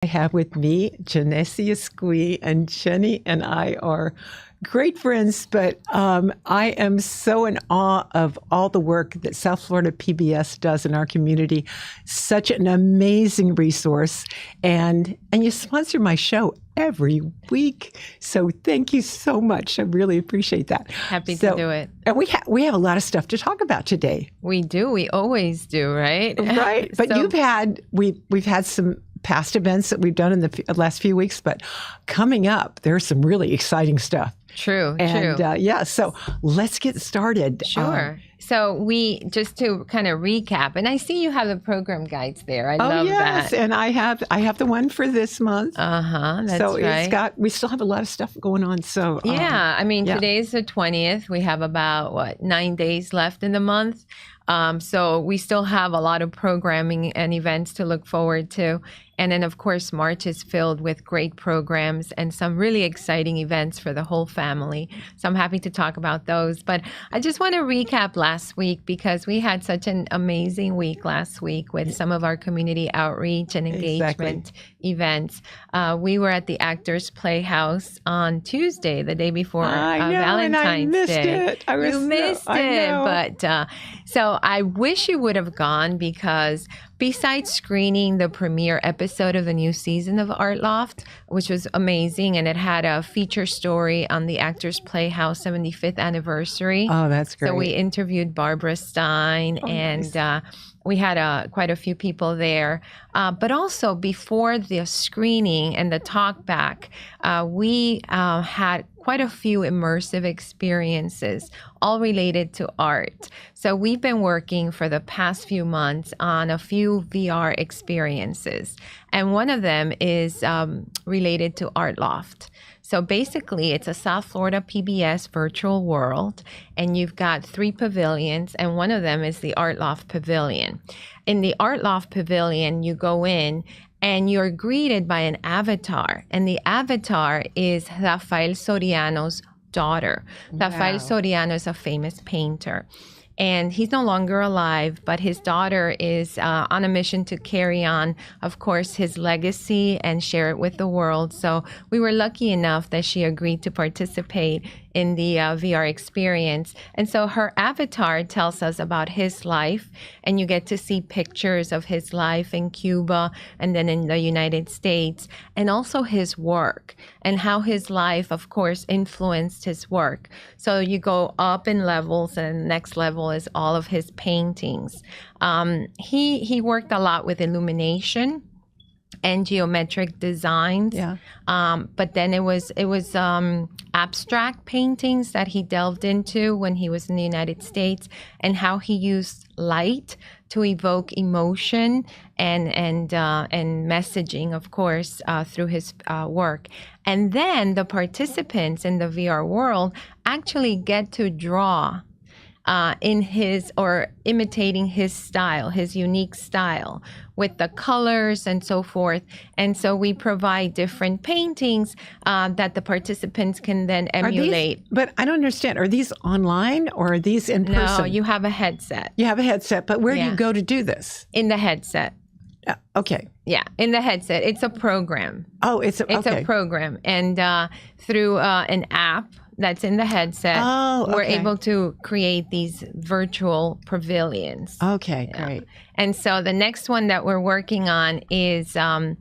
I have with me Jeneissy Azcuy, and Jenny and I are great friends, but I am so in awe of all the work that South Fl PBS does in our community. Such an amazing resource, and you sponsor my show every week. So thank you so much. I really appreciate that. Happy to do it. And we have a lot of stuff to talk about today. We do. We always do, right? Right. But we've had some past events that we've done in the last few weeks, but coming up, there's some really exciting stuff. True. So let's get started. Sure. So just to kind of recap, and I see you have the program guides there. I love that. And I have the one for this month. That's so right. We still have a lot of stuff going on. So today's the 20th. We have about 9 days left in the month. So we still have a lot of programming and events to look forward to. And then, of course, March is filled with great programs and some really exciting events for the whole family. So I'm happy to talk about those. But I just want to recap last week because we had such an amazing week last week with some of our community outreach and engagement events. We were at the Actors Playhouse on Tuesday, the day before Valentine's Day. You missed it. But so I wish you would have gone because besides screening the premiere episode of the new season of Art Loft, which was amazing, and it had a feature story on the Actors Playhouse 75th anniversary. Oh, that's great. So we interviewed Barbara Stein, and we had quite a few people there. But also before the screening and the talk back, we had quite a few immersive experiences, all related to art. So we've been working for the past few months on a few VR experiences. And one of them is related to Art Loft. So basically, it's a South Fl PBS virtual world, and you've got 3 pavilions, and one of them is the Art Loft Pavilion. In the Art Loft Pavilion, you go in, and you're greeted by an avatar, and the avatar is Rafael Soriano's daughter. Wow. Rafael Soriano is a famous painter. And he's no longer alive, but his daughter is on a mission to carry on, of course, his legacy and share it with the world. So we were lucky enough that she agreed to participate in the VR experience. And so her avatar tells us about his life, and you get to see pictures of his life in Cuba and then in the United States, and also his work and how his life, of course, influenced his work. So you go up in levels, and the next level is all of his paintings. He worked a lot with illumination and geometric designs. But then it was abstract paintings that he delved into when he was in the United States, and how he used light to evoke emotion and messaging, of course, through his work. And then the participants in the VR world actually get to draw in his, or imitating his style, his unique style, with the colors and so forth. And so we provide different paintings that the participants can then emulate. But I don't understand. Are these online or are these in person? No, you have a headset. You have a headset, but where do you go to do this? In the headset. Okay. Yeah, in the headset. It's a program. Oh, it's a program. And through an app that's in the headset, we're able to create these virtual pavilions. Okay, great. And so the next one that we're working on is one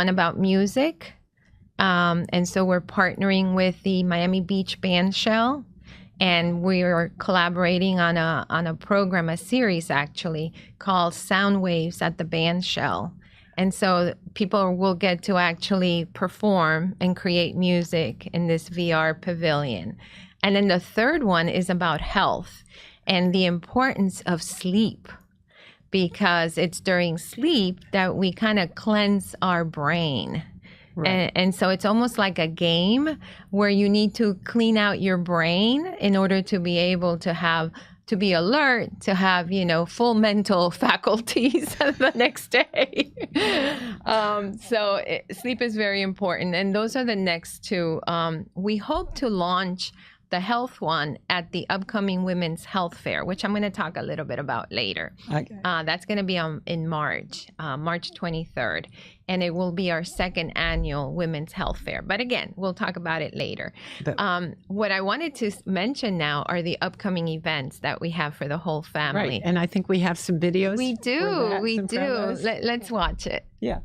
about music. And so we're partnering with the Miami Beach Band Shell, and we're collaborating on a program, a series actually, called Sound Waves at the Band Shell. And so people will get to actually perform and create music in this VR pavilion. And then the third one is about health and the importance of sleep, because it's during sleep that we kind of cleanse our brain. Right. And so it's almost like a game where you need to clean out your brain in order to be able to be alert, to have, full mental faculties the next day. Sleep is very important. And those are the next two. We hope to launch the health one at the upcoming Women's Health Fair, which I'm going to talk a little bit about later. Okay. That's going to be in March, March 23rd, and it will be our second annual Women's Health Fair. But again, we'll talk about it later. What I wanted to mention now are the upcoming events that we have for the whole family. Right, and I think we have some videos. We do. Let's watch it. Yeah.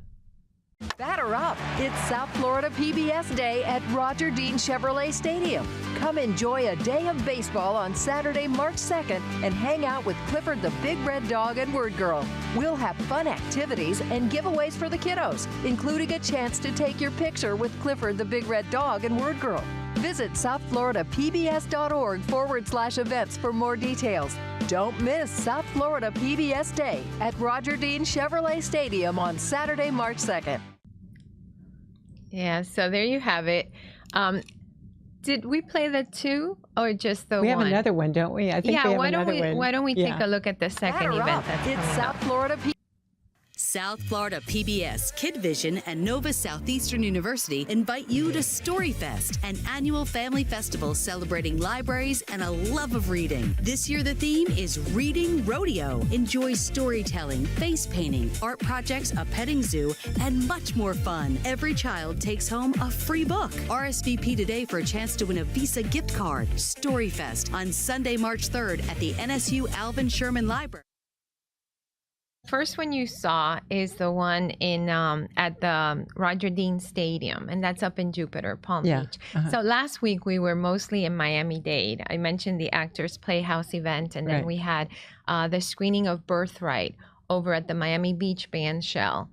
Batter up. It's South Florida PBS Day at Roger Dean Chevrolet Stadium. Come enjoy a day of baseball on Saturday, March 2nd and hang out with Clifford the Big Red Dog and Word Girl. We'll have fun activities and giveaways for the kiddos, including a chance to take your picture with Clifford the Big Red Dog and Word Girl. Visit southfloridapbs.org/events for more details. Don't miss South Florida PBS Day at Roger Dean Chevrolet Stadium on Saturday, March 2nd. Yeah, so there you have it. Did we play the two or just the one? We have another one, don't we? I think we have another one. Why don't we take a look at the second Batter event up. that's It's coming South up. Florida South Florida PBS, Kid Vision, and Nova Southeastern University invite you to StoryFest, an annual family festival celebrating libraries and a love of reading. This year, the theme is Reading Rodeo. Enjoy storytelling, face painting, art projects, a petting zoo, and much more fun. Every child takes home a free book. RSVP today for a chance to win a Visa gift card. StoryFest on Sunday, March 3rd at the NSU Alvin Sherman Library. First one you saw is the one in at the Roger Dean Stadium, and that's up in Jupiter, Palm Beach. So last week we were mostly in Miami-Dade. I mentioned the Actors Playhouse event, and then we had the screening of Birthright over at the Miami Beach Band Shell.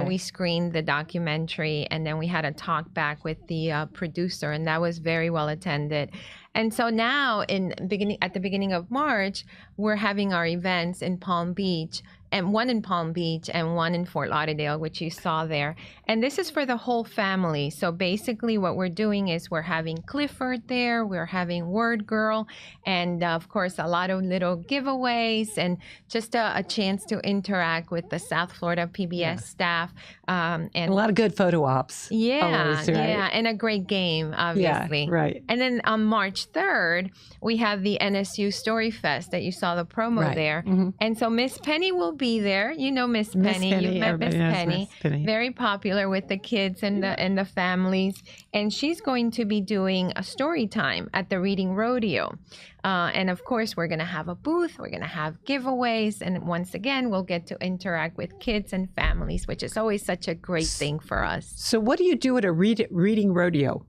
We screened the documentary, and then we had a talk back with the producer, and that was very well attended. And so now, at the beginning of March, we're having our events in Palm Beach, and one in Palm Beach and one in Fort Lauderdale, which you saw there. And this is for the whole family. So basically what we're doing is we're having Clifford there, we're having Word Girl, and of course a lot of little giveaways and just a chance to interact with the South Florida PBS staff. And a lot of good photo ops. Always, right? And a great game, obviously. Yeah, right. And then on March 3rd, we have the NSU Story Fest that you saw the promo there. And so Miss Penny will be there. You know Miss Penny. You've met Miss Penny. Very popular with the kids and the families. And she's going to be doing a story time at the Reading Rodeo. And of course, we're going to have a booth. We're going to have giveaways. And once again, we'll get to interact with kids and families, which is always such a great thing for us. So what do you do at a reading rodeo?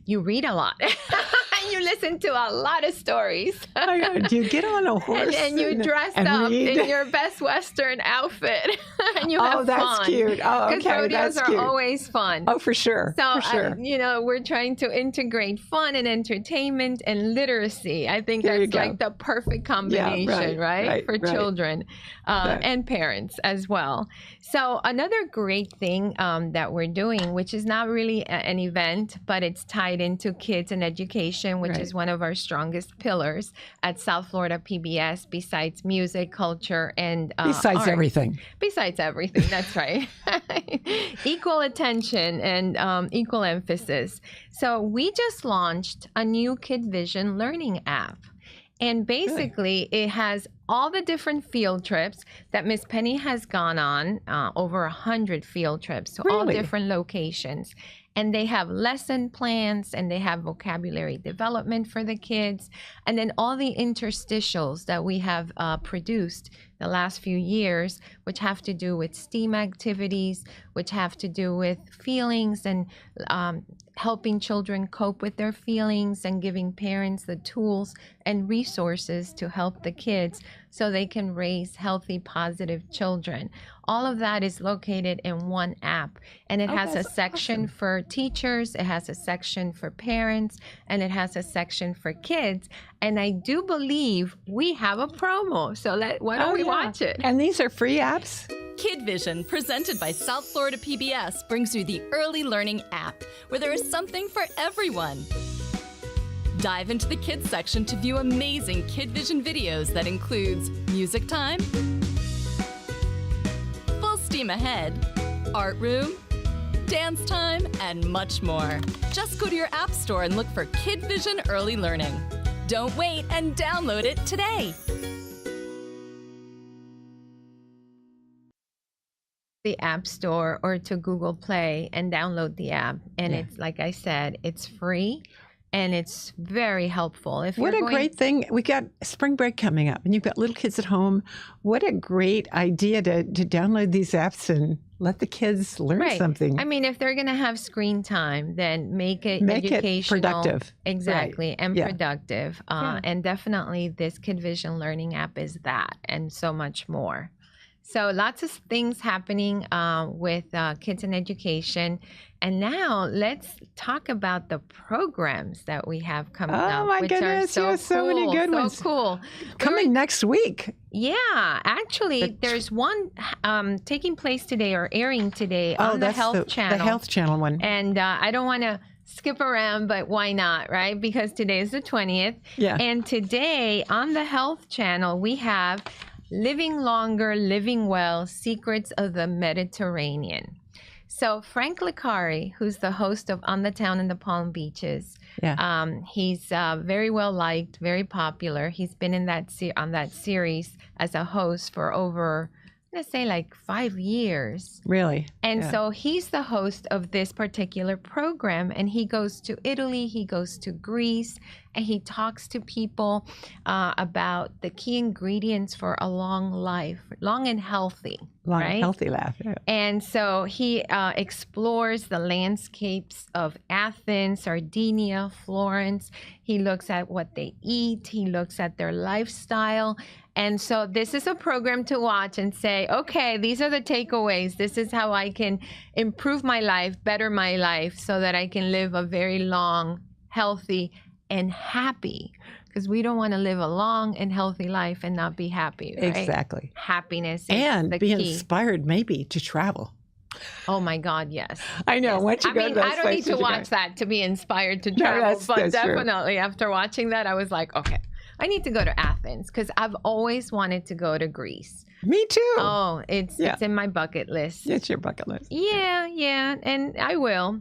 You read a lot. You listen to a lot of stories. Do you get on a horse? And you dress up in your best Western outfit. And you have fun. That's cute. Oh, okay. Because rodeos that's cute. are always fun. Oh, for sure. So, for sure. We're trying to integrate fun and entertainment and literacy. I think that's like the perfect combination, right? For children and parents as well. So another great thing that we're doing, which is not really an event, but it's tied into kids and education, which is one of our strongest pillars at South Florida PBS, besides music, culture, and besides art. everything. Besides everything, that's right. Equal attention and equal emphasis. So we just launched a new Kid Vision learning app. And basically, it has all the different field trips that Miss Penny has gone on, over 100 field trips to all different locations. And they have lesson plans, and they have vocabulary development for the kids. And then all the interstitials that we have produced the last few years, which have to do with STEAM activities, which have to do with feelings and helping children cope with their feelings and giving parents the tools and resources to help the kids so they can raise healthy, positive children. All of that is located in one app, and it has a section for teachers, it has a section for parents, and it has a section for kids. And I do believe we have a promo, so why don't we watch it? And these are free apps? Kid Vision, presented by South Florida PBS, brings you the Early Learning app, where there is something for everyone. Dive into the kids section to view amazing Kid Vision videos that includes music time, full steam ahead, art room, dance time, and much more. Just go to your app store and look for Kid Vision Early Learning. Don't wait and download it today. The App Store or to Google Play and download the app. And it's, like I said, it's free and it's very helpful. What a great thing. We got spring break coming up and you've got little kids at home. What a great idea to download these apps and let the kids learn something. I mean, if they're going to have screen time, then make it educational. It productive. Exactly. And productive. And definitely this Kid Vision Learning app is that and so much more. So lots of things happening with kids in education. And now let's talk about the programs that we have coming up. Oh my goodness, you have so many good ones. So cool. Coming next week. Yeah, actually, there's one taking place today or airing today on the Health Channel. The Health Channel one. And I don't want to skip around, but why not, right? Because today is the 20th. Yeah. And today on the Health Channel, we have Living Longer, Living Well, Secrets of the Mediterranean. So Frank Licari, who's the host of On the Town in the Palm Beaches, he's very well liked, very popular. He's been in on that series as a host for over, let's say, like 5 years. Really? And so he's the host of this particular program, and he goes to Italy, he goes to Greece, and he talks to people about the key ingredients for a long life, long and healthy. Long right? and healthy life. Yeah. And so he explores the landscapes of Athens, Sardinia, Florence. He looks at what they eat. He looks at their lifestyle. And so this is a program to watch and say, okay, these are the takeaways. This is how I can improve my life, better my life, so that I can live a very long, healthy, and happy. Because we don't want to live a long and healthy life and not be happy, right? Exactly. Happiness is and the be key. Inspired maybe to travel. Oh my God, yes. I know. Yes. Once you go to those I don't need places, to watch that to be inspired to travel, that's but true. definitely after watching that, I was like, okay, I need to go to Athens because I've always wanted to go to Greece. Me too. Oh, it's in my bucket list. It's your bucket list. Yeah, and I will.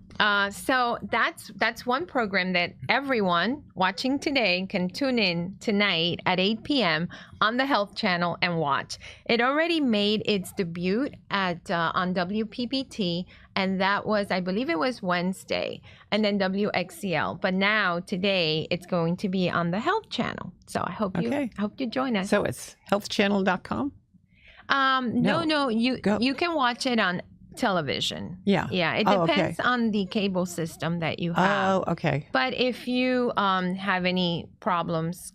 So that's one program that everyone watching today can tune in tonight at 8 p.m. on the Health Channel and watch. It already made its debut at on WPBT, and that was, I believe it was Wednesday, and then WXCL. But now today it's going to be on the Health Channel. So I hope you join us. So it's healthchannel.com? No, you can watch it on television. Yeah. It depends on the cable system that you have. Oh, okay. But if you have any problems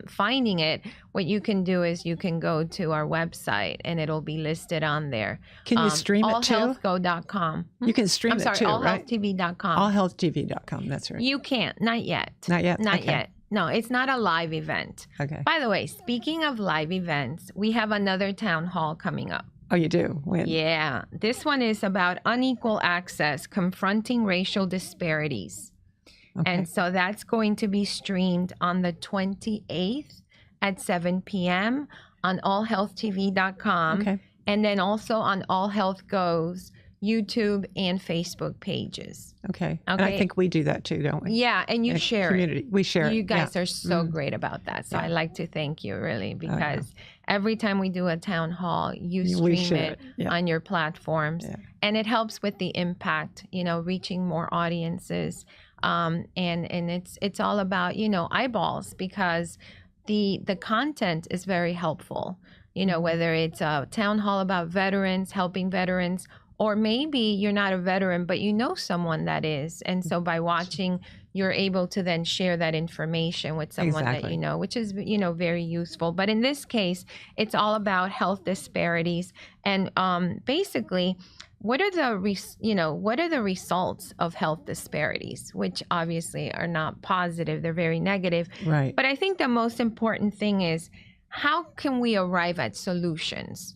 finding it, what you can do is you can go to our website and it'll be listed on there. Can you stream it too? allhealthgo.com. You can stream it too, right? allhealthtv.com. Allhealthtv.com, that's right. You can't, not yet. Not yet? Not Okay. yet. No, it's not a live event. Okay. By the way, speaking of live events, we have another town hall coming up. Oh, you do? When? Yeah. This one is about unequal access, confronting racial disparities. Okay. And so that's going to be streamed on the 28th at 7 p.m. on allhealthtv.com. Okay. And then also on All Health Go's YouTube and Facebook pages. Okay. And I think we do that too, don't we? Yeah, and you share community. it. We share You it. guys are so great about that. So I like to thank you really because every time we do a town hall, you stream it on your platforms. Yeah. And it helps with the impact, reaching more audiences. And it's all about, eyeballs because the content is very helpful. Whether it's a town hall about veterans, helping veterans, or maybe you're not a veteran, but you know someone that is. And so by watching, you're able to then share that information with someone that you know, which is, very useful. But in this case, it's all about health disparities. And basically, what are the results of health disparities, which obviously are not positive. They're very negative. Right. But I think the most important thing is how can we arrive at solutions?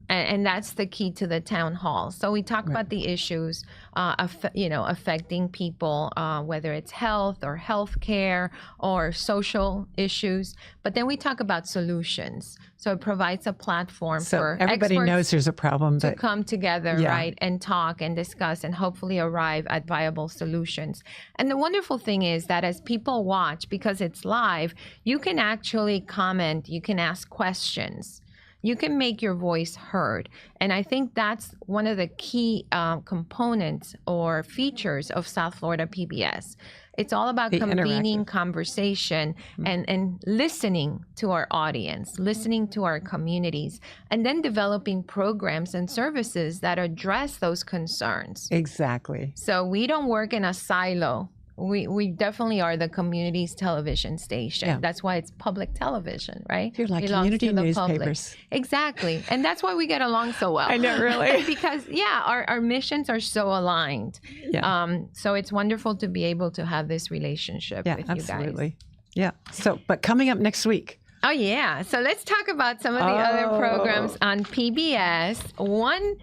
And that's the key to the town hall. So we talk about the issues, affecting people, whether it's health or healthcare or social issues. But then we talk about solutions. So it provides a platform for everybody experts knows there's a problem, to but come together, right, and talk and discuss and hopefully arrive at viable solutions. And the wonderful thing is that as people watch, because it's live, you can actually comment, you can ask questions. You can make your voice heard. And I think that's one of the key components or features of South Florida PBS. It's all about convening conversation and listening to our audience, listening to our communities, and then developing programs and services that address those concerns. Exactly. So we don't work in a silo. We definitely are the community's television station. Yeah. That's why it's public television, right? You're like Belongs community to the newspapers. public. Exactly. And that's why we get along so well. I know, really. Because, our missions are so aligned. Yeah. So it's wonderful to be able to have this relationship with you guys. Absolutely. Yeah. So, but coming up next week. Oh, yeah. So let's talk about some of the other programs on PBS. One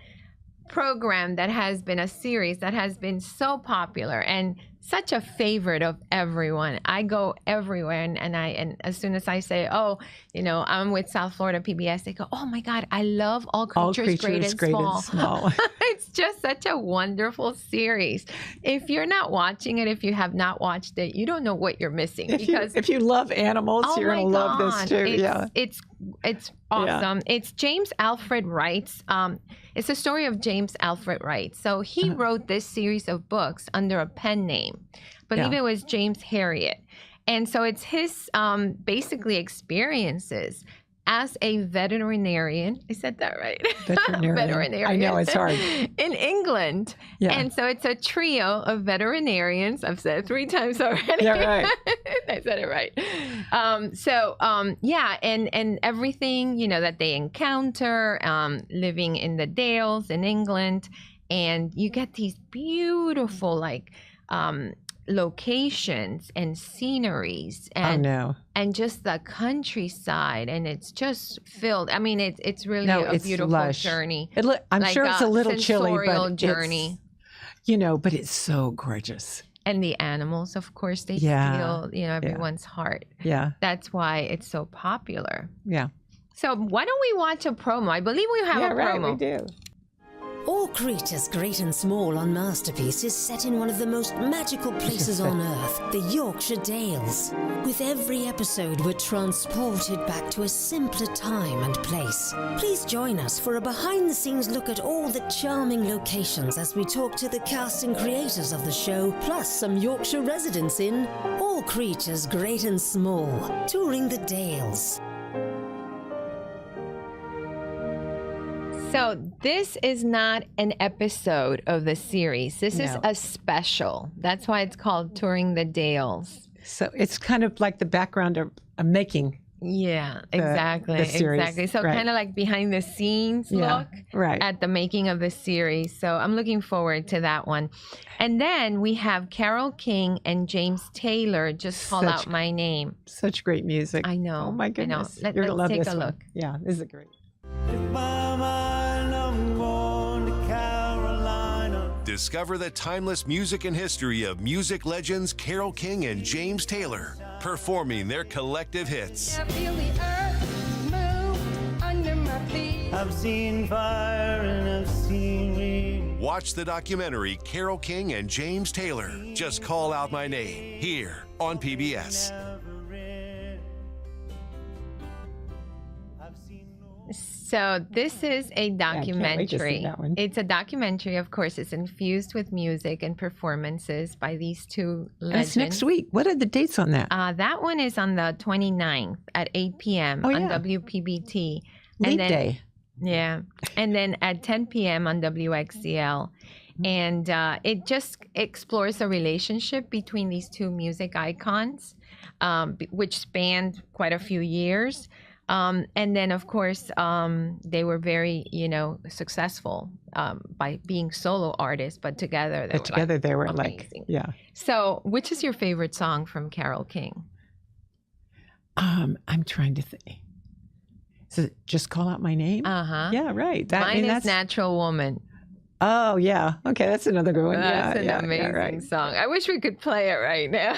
program that has been a series that has been so popular and such a favorite of everyone. I go everywhere, and as soon as I say, I'm with South Florida PBS, they go, "Oh my God, I love All Creatures Great and Small." It's just such a wonderful series. If you're not watching it, if you have not watched it, you don't know what you're missing. Because if you love animals, you're going to love this too. It's awesome. Yeah. It's James Alfred Wright's. It's a story of James Alfred Wright. So he wrote this series of books under a pen name. I believe it was James Harriet. And so it's his basically experiences as a veterinarian. I said that right. Veterinarian. I know, it's hard. In England. Yeah. And so it's a trio of veterinarians. I've said it 3 times already. Yeah, right. I said it right. And everything, that they encounter, living in the Dales in England. And you get these beautiful, locations and sceneries and just the countryside, and it's just filled. I mean, it's really a beautiful lush. journey. I'm sure it's a little chilly, but journey. But it's so gorgeous. And the animals, of course, they steal, everyone's heart. Yeah. That's why it's so popular. Yeah. So why don't we watch a promo? I believe we have a promo. We do. All Creatures Great and Small on Masterpiece is set in one of the most magical places on earth, the Yorkshire Dales. With every episode, we're transported back to a simpler time and place. Please join us for a behind-the-scenes look at all the charming locations as we talk to the cast and creators of the show, plus some Yorkshire residents in All Creatures Great and Small, touring the Dales. So this is not an episode of the series. This is a special. That's why it's called Touring the Dales. So it's kind of like the background of making. Yeah, exactly. The series. Exactly. So kind of like behind the scenes look at the making of the series. So I'm looking forward to that one. And then we have Carole King and James Taylor, Just Call Out My Name. Such great music. I know. Oh my goodness. Let's love take this a one. look. Yeah, this is great. Discover the timeless music and history of music legends Carole King and James Taylor, performing their collective hits. I feel the earth move under my feet. I've seen fire and I've seen rain. Watch the documentary Carole King and James Taylor, Just Call Out My Name, here on PBS. So this is a documentary. One. It's a documentary, of course. It's infused with music and performances by these two legends. That's next week. What are the dates on that? That one is on the 29th at 8 p.m. on WPBT. Leap day. Yeah. And then at 10 p.m. on WXCL. And it just explores the relationship between these two music icons, which spanned quite a few years. And then, of course, they were very, successful by being solo artists, but together they were amazing. Yeah. So, which is your favorite song from Carole King? I'm trying to think. So just call out my name. Yeah, right. Mine is Natural Woman. Oh yeah. Okay, that's another good one. That's yeah, an amazing song. I wish we could play it right now.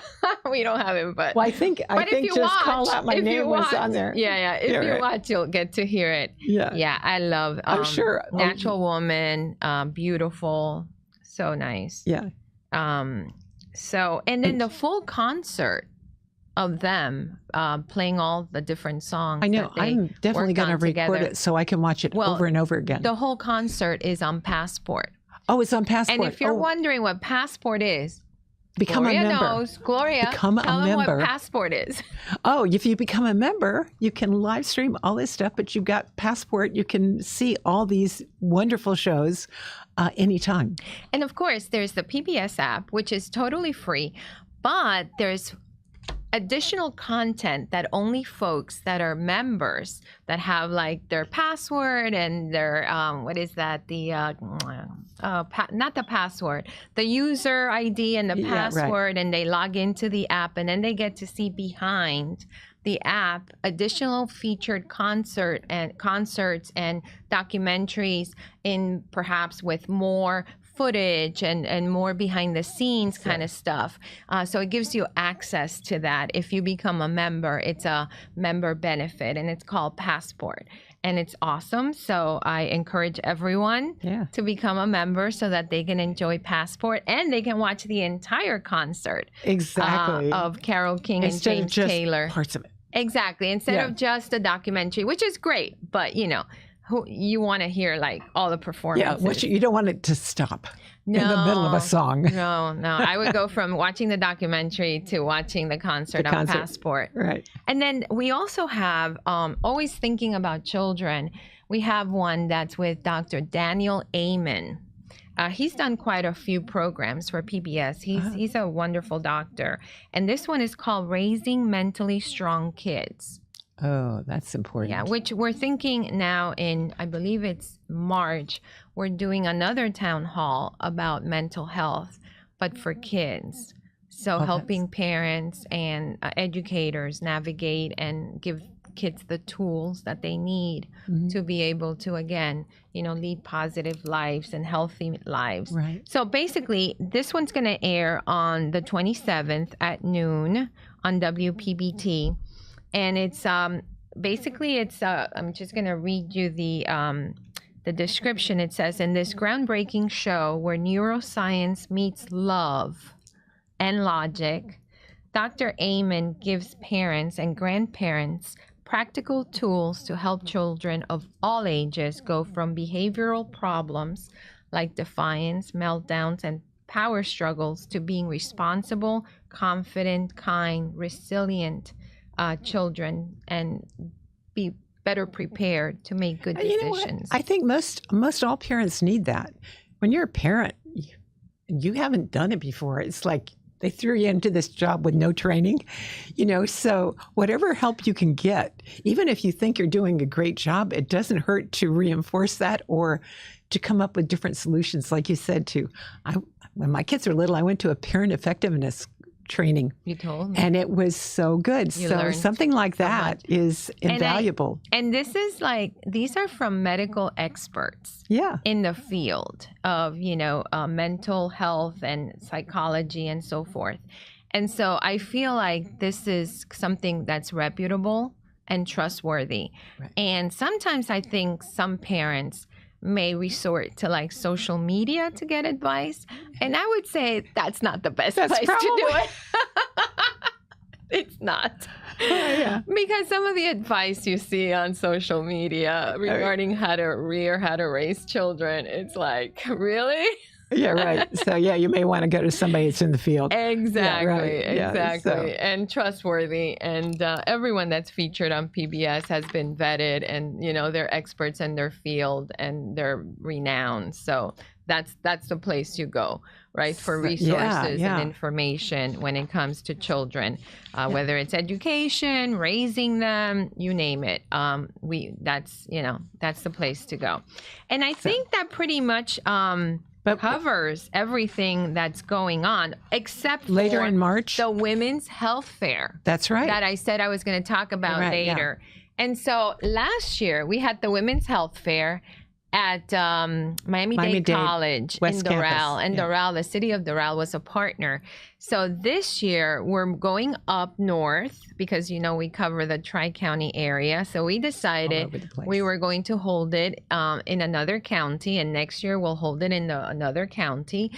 We don't have it, but I think just call out my name was on there. Yeah. If you watch, you'll get to hear it. Yeah. I love. I'm sure. Natural Woman, beautiful, so nice. Yeah. So, and then the full concert of them playing all the different songs. I know. I'm definitely going to record it so I can watch it over and over again. The whole concert is on Passport. Oh, it's on Passport. And if you're wondering what Passport is, become a member. Gloria, become tell a them member. what Passport is. Oh, if you become a member, you can live stream all this stuff, but you've got Passport. You can see all these wonderful shows anytime. And of course, there's the PBS app, which is totally free, but there's additional content that only folks that are members that have like their password and their what is that, the not the password, the user ID and the password, and they log into the app, and then they get to see behind the app additional featured concerts and documentaries, in perhaps with more footage and more behind the scenes kind of stuff. So it gives you access to that. If you become a member, it's a member benefit, and it's called Passport. And it's awesome. So I encourage everyone to become a member so that they can enjoy Passport and they can watch the entire concert of Carole King and James Taylor. Parts of it. Exactly. Instead of just a documentary, which is great, but you want to hear like all the performances. Yeah, you don't want it to stop in the middle of a song. No. I would go from watching the documentary to watching the concert on Passport. Right. And then we also have, always thinking about children, we have one that's with Dr. Daniel Amen. He's done quite a few programs for PBS. He's a wonderful doctor. And this one is called Raising Mentally Strong Kids. Oh, that's important. Yeah, which we're thinking now in, I believe it's March, we're doing another town hall about mental health, but for kids. So helping parents and educators navigate and give kids the tools that they need to be able to, again, lead positive lives and healthy lives. Right. So basically, this one's going to air on the 27th at noon on WPBT. And it's basically I'm just going to read you the description. It says, in this groundbreaking show where neuroscience meets love and logic, Dr. Amen gives parents and grandparents practical tools to help children of all ages go from behavioral problems like defiance, meltdowns, and power struggles to being responsible, confident, kind, resilient children, and be better prepared to make good decisions. I think most all parents need that. When you're a parent, you haven't done it before. It's like they threw you into this job with no training, so whatever help you can get, even if you think you're doing a great job, it doesn't hurt to reinforce that or to come up with different solutions. Like you said, when my kids were little, I went to a parent effectiveness training. You told me. And it was so good. So something like that is invaluable. And this is these are from medical experts in the field of, mental health and psychology and so forth. And so I feel like this is something that's reputable and trustworthy. Right. And sometimes I think some parents may resort to social media to get advice. And I would say that's not the best place to do it. It's not. Because some of the advice you see on social media regarding how to rear, how to raise children, it's like, really? Yeah, right. So, you may want to go to somebody that's in the field. Exactly, exactly. And trustworthy. And everyone that's featured on PBS has been vetted, and, they're experts in their field and they're renowned. So that's the place you go, right, for resources and information when it comes to children, whether it's education, raising them, you name it. That's the place to go. And I think that pretty much covers everything that's going on, except later in March, the Women's Health Fair. That's right. That I said I was going to talk about later. Yeah. And so last year we had the Women's Health Fair at Miami-Dade College West in Doral. Campus. And Doral, the city of Doral, was a partner. So this year we're going up north because, you know, we cover the Tri-County area. So we All over the decided place. we were going to hold it in another county, and next year we'll hold it in another county,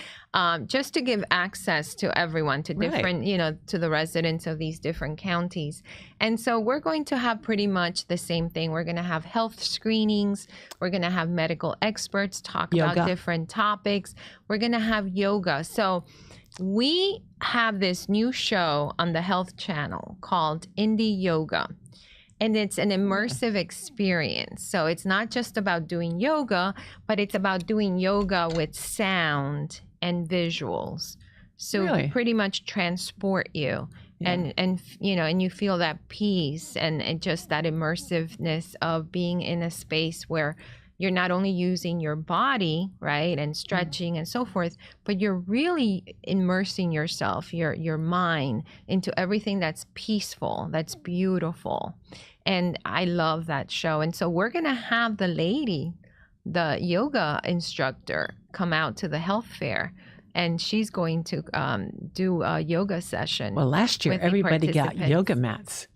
just to give access to everyone, to different, you know, to the residents of these different counties. And so we're going to have pretty much the same thing. We're going to have health screenings. We're going to have medical experts talk about different topics. We're going to have yoga. So we have this new show on the Health Channel called Indie Yoga. And it's an immersive experience. So it's not just about doing yoga, but it's about doing yoga with sound and visuals. So pretty much transport you. And you know, and you feel that peace and just that immersiveness of being in a space where you're not only using your body, right, and stretching and so forth, but you're really immersing yourself, your mind, into everything that's peaceful, that's beautiful. And I love that show. And so we're going to have the yoga instructor, come out to the health fair. And she's going to do a yoga session. Well, last year, everybody got yoga mats.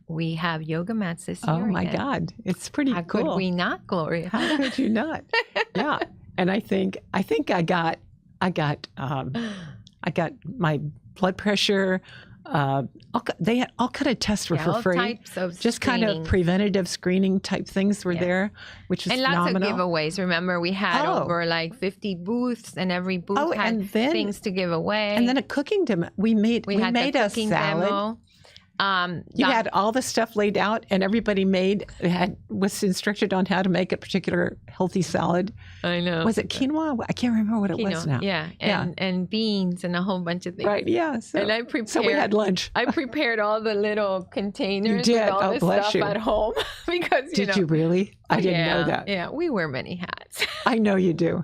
We have yoga mats this year. Oh my God, it's pretty How cool. could we not, Gloria? How could you not? Yeah, and I think I got my blood pressure. They had all kind of tests were for all free. Types of just kind of screenings. preventative screening type things were there, which is and phenomenal. lots of giveaways. Remember, we had over like 50 booths, and every booth had things to give away. And then a cooking demo. We made the a cooking salad. demo. You had all the stuff laid out, and everybody was instructed on how to make a particular healthy salad. I know. Was it quinoa? I can't remember what it was now. Yeah, and beans and a whole bunch of things. Right. Yeah. So, and I prepared. So we had lunch. I prepared all the little containers You did. with all this bless stuff you. at home because Did you really? I didn't know that. Yeah, we wear many hats. I know you do.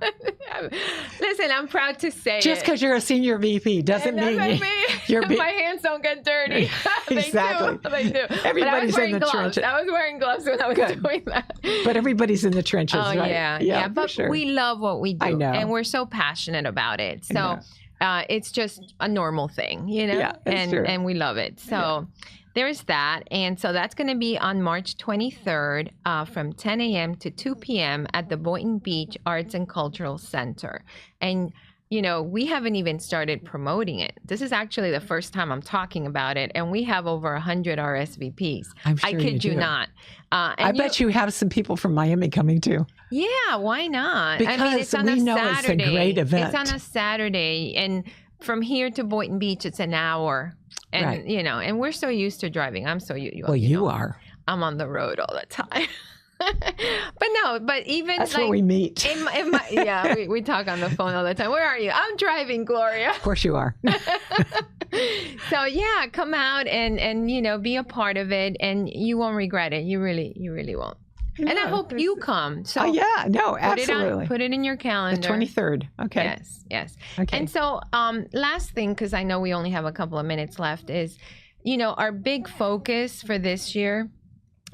Listen, I'm proud to say Just because you're a senior VP doesn't mean my hands don't get dirty. Exactly. They do. Everybody's in the trenches. I was wearing gloves when I was doing that. But everybody's in the trenches, right? Yeah. But sure. we love what we do. I know. And we're so passionate about it. So it's just a normal thing, you know? Yeah, that's true. And we love it. So there's that. And so that's going to be on March 23rd from 10 a.m. to 2 p.m. at the Boynton Beach Arts and Cultural Center. And you know, we haven't even started promoting it. This is actually the first time I'm talking about it, and we have over 100 RSVPs. I'm sure I kid you not. I bet you have some people from Miami coming too. Yeah, why not? Because I mean, it's on we a know Saturday. it's a great event. It's on a Saturday, and from here to Boynton Beach, it's an hour. And you know, and we're so used to driving. I'm so used. Well, you are. I'm on the road all the time. But even that's like, where we meet. We talk on the phone all the time. Where are you? I'm driving, Gloria. Of course you are. So yeah, come out and you know, be a part of it, and you won't regret it. You really won't. And I hope you come. So absolutely. Put it in your calendar. The 23rd. Okay. Yes. Okay. And so last thing, because I know we only have a couple of minutes left, is, you know, our big focus for this year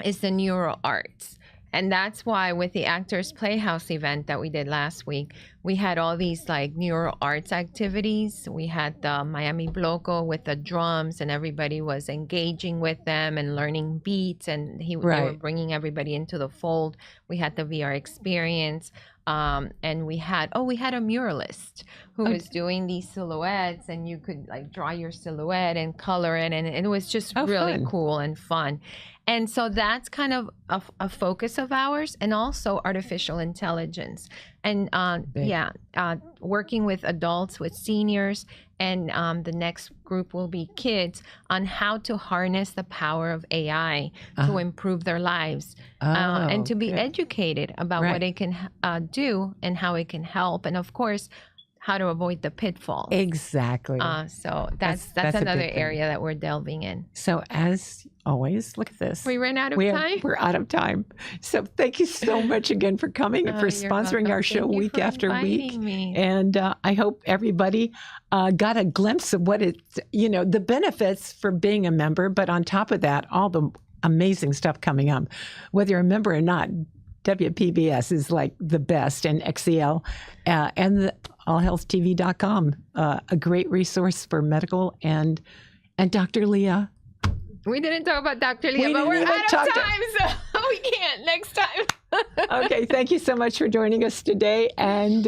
is the neuro arts. And that's why with the Actors Playhouse event that we did last week, we had all these like neuro arts activities. We had the Miami Bloco with the drums, and everybody was engaging with them and learning beats, and they were bringing everybody into the fold. We had the VR experience. And we had a muralist who was doing these silhouettes, and you could like draw your silhouette and color it, and it was just really cool and fun. And so that's kind of a focus of ours, and also artificial intelligence, and working with adults, with seniors, and the next group will be kids, on how to harness the power of AI to improve their lives, and to be educated about what it can do and how it can help, and of course, how to avoid the pitfalls. Exactly. So that's another area that we're delving in. So as always, look at this. We ran out of time. We're out of time. So thank you so much again for coming and for sponsoring our show week after week. And I hope everybody got a glimpse of what it's, you know, the benefits for being a member. But on top of that, all the amazing stuff coming up. Whether you're a member or not, WPBS is like the best, and XCL and the allhealthtv.com, a great resource for medical and Dr. Leah. We didn't talk about Dr. Leah, We but didn't we're even out talk of to- time, so we can't next time. Okay, thank you so much for joining us today, and